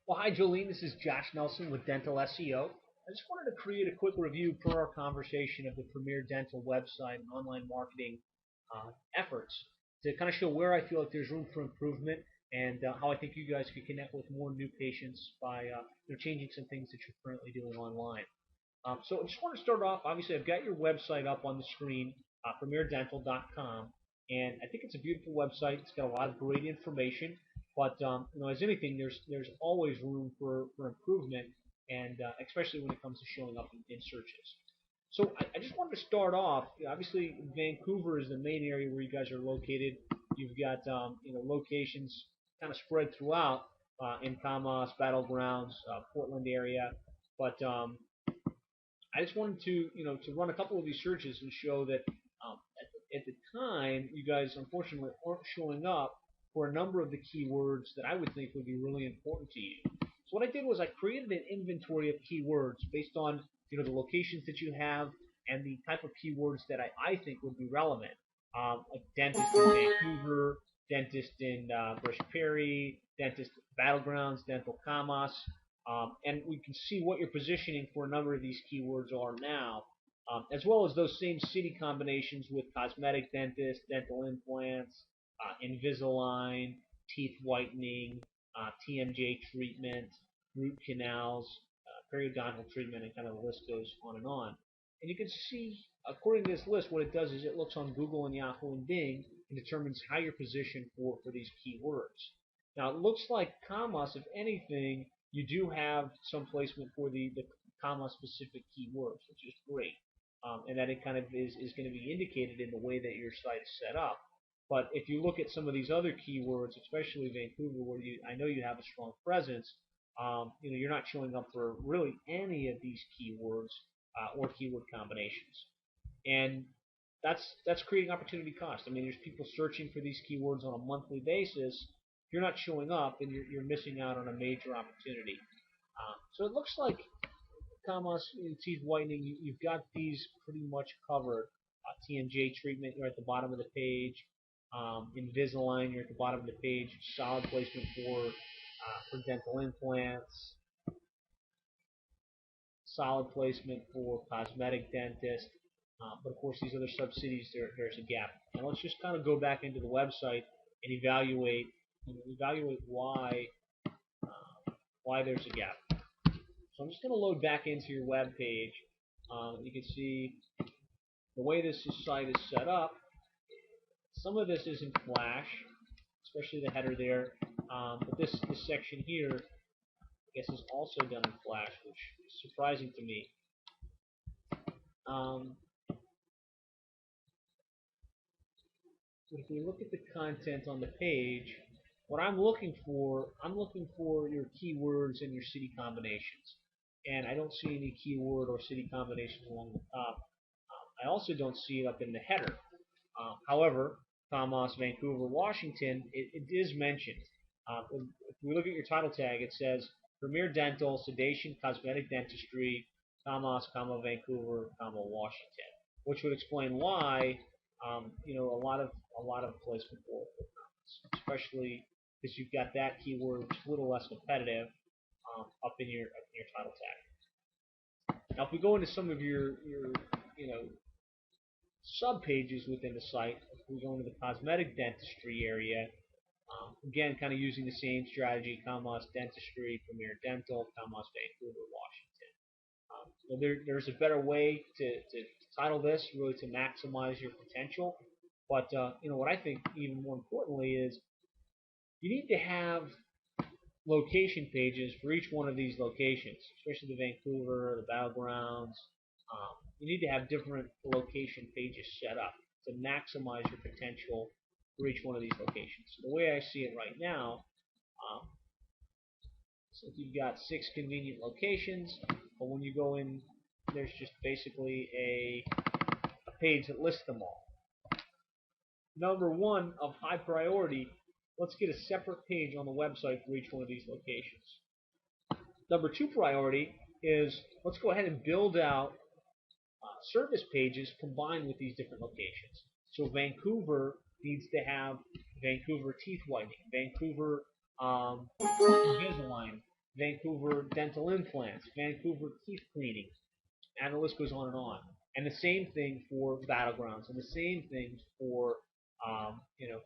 Well, hi, Jolene. This is Josh Nelson with Dental SEO. I just wanted to create a quick review per our conversation of the Premier Dental website and online marketing efforts to kind of show where I feel like there's room for improvement and how I think you guys could connect with more new patients by changing some things that you're currently doing online. So I just want to start off. Obviously, I've got your website up on the screen, premierdental.com, and I think it's a beautiful website. It's got a lot of great information, but as anything, there's always room for improvement, and especially when it comes to showing up in searches. So I just wanted to start off. Obviously, Vancouver is the main area where you guys are located. You've got locations kind of spread throughout in Kamas, Battlegrounds, Portland area, but I just wanted to run a couple of these searches and show that at the time you guys unfortunately aren't showing up for a number of the keywords that I would think would be really important to you. So what I did was I created an inventory of keywords based on the locations that you have and the type of keywords that I think would be relevant. Like dentist in Vancouver, dentist in Brush Prairie, dentist battlegrounds, dental Kamas, and we can see what your positioning for a number of these keywords are now, as well as those same city combinations with cosmetic dentist, dental implants, Invisalign, teeth whitening, TMJ treatment, root canals, periodontal treatment, and kind of the list goes on and on. And you can see, according to this list, what it does is it looks on Google and Yahoo and Bing and determines how you're positioned for these keywords. Now, it looks like commas, if anything, you do have some placement for the comma specific keywords, which is great. And that it kind of is going to be indicated in the way that your site is set up. But if you look at some of these other keywords, especially Vancouver, where I know you have a strong presence, you're not showing up for really any of these keywords or keyword combinations, and that's creating opportunity cost. I mean, there's people searching for these keywords on a monthly basis. If you're not showing up, then you're missing out on a major opportunity. So it looks like commas, teeth whitening, you've got these pretty much covered. TMJ treatment, you're at the bottom of the page. Invisalign, you're at the bottom of the page. Solid placement for dental implants. Solid placement for cosmetic dentist. But of course, these other subsidies, there's a gap. Now let's just kind of go back into the website and evaluate why there's a gap. So I'm just going to load back into your web page. You can see the way this site is set up. Some of this is in Flash, especially the header there. But this section here, I guess, is also done in Flash, which is surprising to me. If we look at the content on the page, what I'm looking for your keywords and your city combinations. And I don't see any keyword or city combinations along the top. I also don't see it up in the header. However, Commas, Vancouver, Washington, it is mentioned. If we look at your title tag, it says Premier Dental, Sedation, Cosmetic Dentistry, Commas, Vancouver, Washington, which would explain why a lot of placement for Commas, especially because you've got that keyword, which is a little less competitive, up in your title tag. Now, if we go into some of your sub pages within the site, if we go into the cosmetic dentistry area, again, kind of using the same strategy, Commas Dentistry, Premier Dental, Commas Vancouver, Washington. There's a better way to title this, really to maximize your potential. But what I think even more importantly is you need to have location pages for each one of these locations, especially the Vancouver, the Battlegrounds. You need to have different location pages set up to maximize your potential for each one of these locations. So the way I see it right now, so you've got 6 convenient locations, but when you go in, there's just basically a page that lists them all. Number 1 of high priority, let's get a separate page on the website for each one of these locations. Number 2 priority is let's go ahead and build out service pages combined with these different locations. So Vancouver needs to have Vancouver teeth whitening, Vancouver Invisalign, Vancouver dental implants, Vancouver teeth cleaning, and the list goes on and on. And the same thing for battlegrounds, and the same things for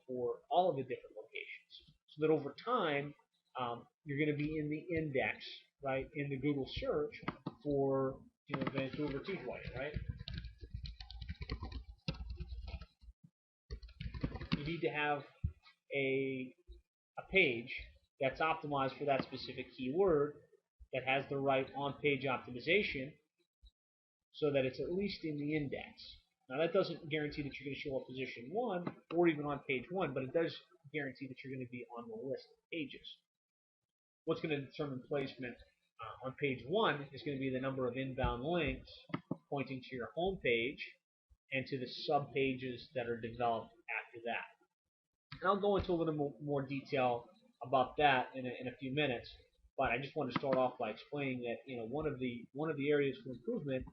for all of the different locations. So that over time, you're going to be in the index, right, in the Google search for Vancouver teeth whitening, right? You need to have a page that's optimized for that specific keyword, that has the right on-page optimization, so that it's at least in the index. Now that doesn't guarantee that you're going to show up position 1 or even on page 1, but it does guarantee that you're going to be on the list of pages. What's going to determine placement on page 1 is going to be the number of inbound links pointing to your home page and to the sub-pages that are developed after that. And I'll go into a little more detail about that in a few minutes, but I just want to start off by explaining that one of the areas for improvement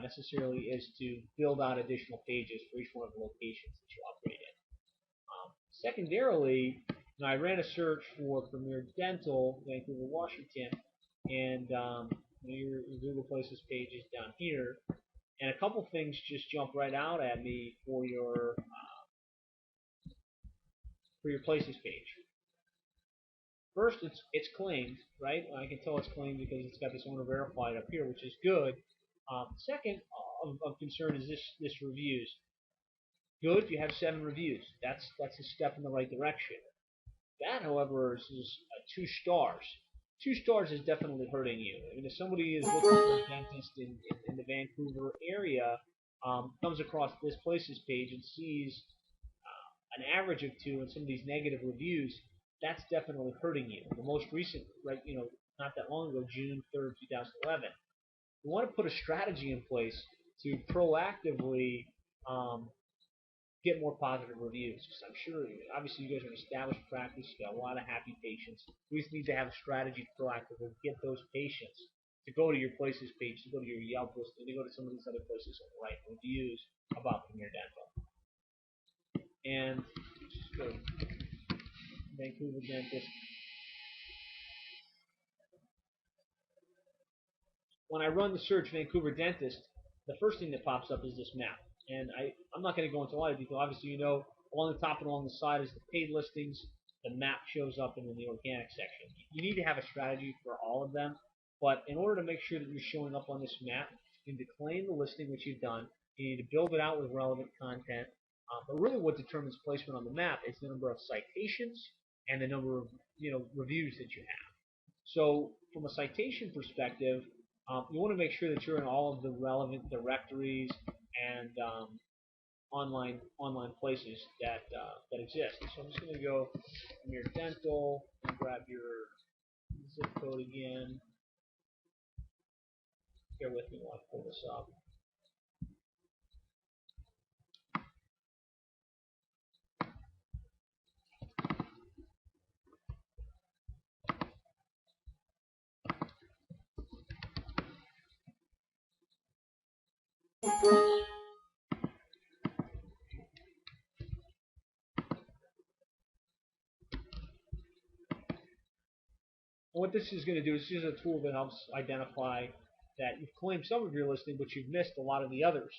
necessarily is to build out additional pages for each one of the locations that you operate in. Secondarily, I ran a search for Premier Dental, Vancouver, Washington, and your Google Places page is down here, and a couple things just jump right out at me for your Places page. First, it's claimed, right? I can tell it's claimed because it's got this owner verified up here, which is good. Second of concern is this reviews. Good, you have 7 reviews. That's a step in the right direction. That, however, is 2 stars. 2 stars is definitely hurting you. I mean, if somebody is looking for a dentist in the Vancouver area, comes across this Places page and sees an average of 2 and some of these negative reviews, that's definitely hurting you. The most recent, right, not that long ago, June 3rd, 2011. We want to put a strategy in place to proactively get more positive reviews. Because I'm sure, obviously, you guys are an established practice. You got a lot of happy patients. We just need to have a strategy to proactively get those patients to go to your Places page, to go to your Yelp listing, to go to some of these other places and write reviews about Premier Dental. And just go Vancouver Dentist. When I run the search Vancouver Dentist, the first thing that pops up is this map. And I'm not going to go into a lot of detail. Obviously, along the top and along the side is the paid listings. The map shows up in the organic section. You need to have a strategy for all of them. But in order to make sure that you're showing up on this map, you need to claim the listing, which you've done. You need to build it out with relevant content. But really what determines placement on the map is the number of citations and the number of reviews that you have. So from a citation perspective, you want to make sure that you're in all of the relevant directories and online places that exist. So I'm just going to go Premier Dental and grab your zip code again. Bear with me while I pull this up. And what this is going to do is this is a tool that helps identify that you've claimed some of your listing, but you've missed a lot of the others.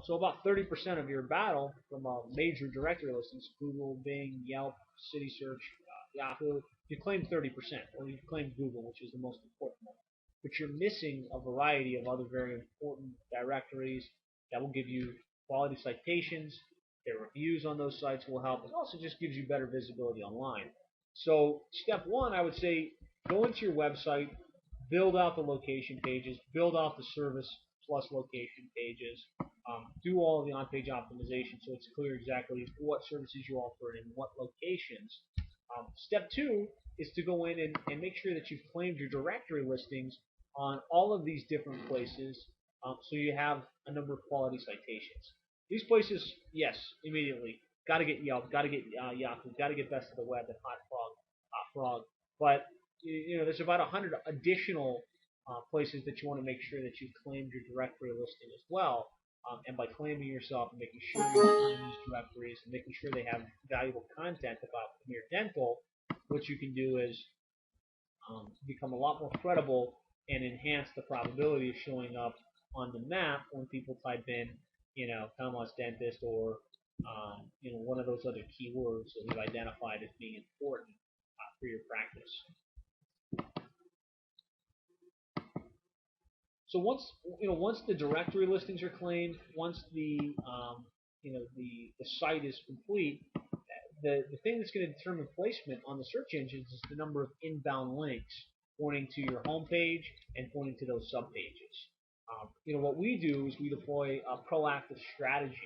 So about 30% of your battle from major directory listings, Google, Bing, Yelp, City Search, Yahoo, you claim 30%, or you claim Google, which is the most important one. But you're missing a variety of other very important directories that will give you quality citations. Their reviews on those sites will help. It also just gives you better visibility online. So step 1, I would say, go into your website, build out the location pages, build out the service plus location pages, do all of the on-page optimization so it's clear exactly what services you offer and in what locations. Step 2 is to go in and make sure that you've claimed your directory listings on all of these different places so you have a number of quality citations. These places, yes, immediately. Got to get Yelp, got to get Yahoo, got to get Best of the Web and Hot Frog. But there's about 100 additional places that you want to make sure that you've claimed your directory listing as well. And by claiming yourself and making sure you're in these directories and making sure they have valuable content about Premier Dental, what you can do is become a lot more credible and enhance the probability of showing up on the map when people type in, Tomas dentist or one of those other keywords that we've identified as being important for your practice. So once the directory listings are claimed, once the site is complete, the thing that's going to determine placement on the search engines is the number of inbound links pointing to your homepage and pointing to those subpages. What we do is we deploy a proactive strategy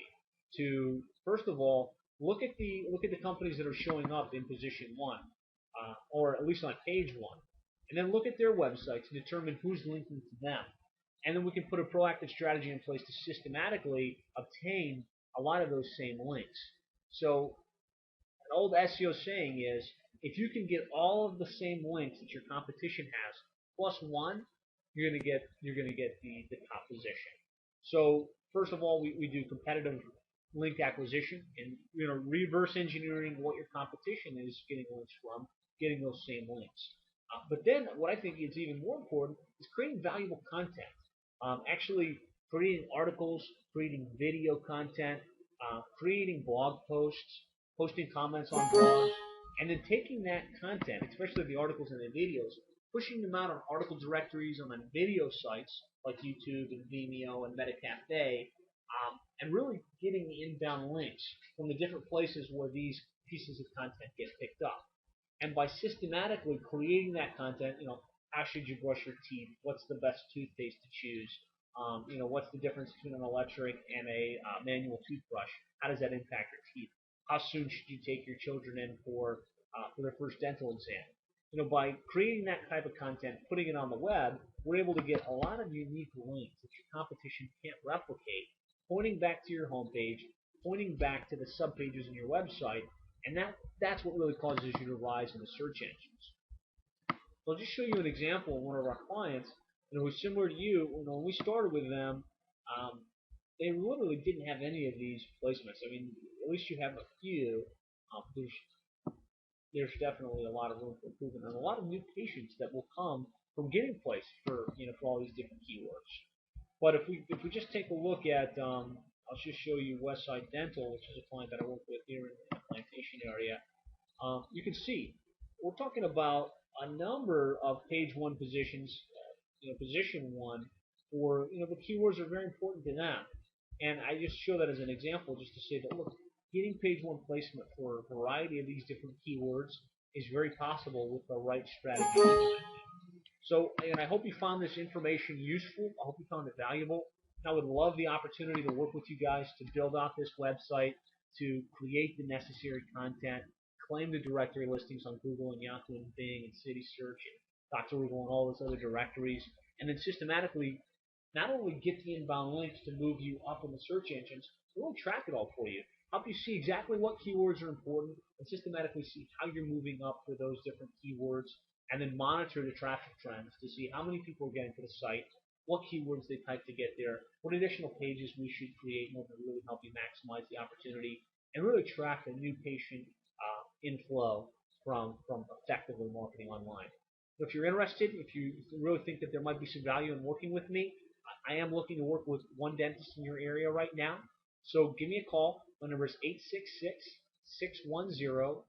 to, first of all, look at the companies that are showing up in position 1, or at least on page 1, and then look at their websites and determine who's linking to them. And then we can put a proactive strategy in place to systematically obtain a lot of those same links. So an old SEO saying is, if you can get all of the same links that your competition has plus 1, you're going to get the top position. So first of all, we do competitive link acquisition and reverse engineering what your competition is getting links from, getting those same links. But then what I think is even more important is creating valuable content. Actually creating articles, creating video content, creating blog posts, posting comments on blogs, and then taking that content, especially the articles and the videos, pushing them out on article directories on video sites like YouTube and Vimeo and MetaCafe, and really getting the inbound links from the different places where these pieces of content get picked up. And by systematically creating that content, how should you brush your teeth? What's the best toothpaste to choose? What's the difference between an electric and a manual toothbrush? How does that impact your teeth? How soon should you take your children in for their first dental exam? By creating that type of content, putting it on the web, we're able to get a lot of unique links that your competition can't replicate, pointing back to your homepage, pointing back to the subpages in your website, and that's what really causes you to rise in the search engines. So I'll just show you an example of one of our clients, who's similar to you. When we started with them, they literally didn't have any of these placements. I mean, at least you have a few. There's definitely a lot of room for improvement and a lot of new patients that will come from getting placed for all these different keywords. But if we just take a look at, I'll just show you Westside Dental, which is a client that I work with here in the Plantation area. You can see we're talking about a number of page 1 positions, position 1, for the keywords are very important to them. And I just show that as an example, just to say that look, getting page 1 placement for a variety of these different keywords is very possible with the right strategy. So, and I hope you found this information useful. I hope you found it valuable. I would love the opportunity to work with you guys to build out this website, to create the necessary content, claim the directory listings on Google and Yahoo and Bing and City Search and Dr. Google and all those other directories, and then systematically not only get the inbound links to move you up in the search engines, but really track it all for you. Help you see exactly what keywords are important and systematically see how you're moving up for those different keywords, and then monitor the traffic trends to see how many people are getting to the site, what keywords they type to get there, what additional pages we should create in order to really help you maximize the opportunity, and really track the new patient inflow from effectively marketing online. So if you're interested, if you really think that there might be some value in working with me, I am looking to work with one dentist in your area right now. So give me a call. My number is 866-610-4647.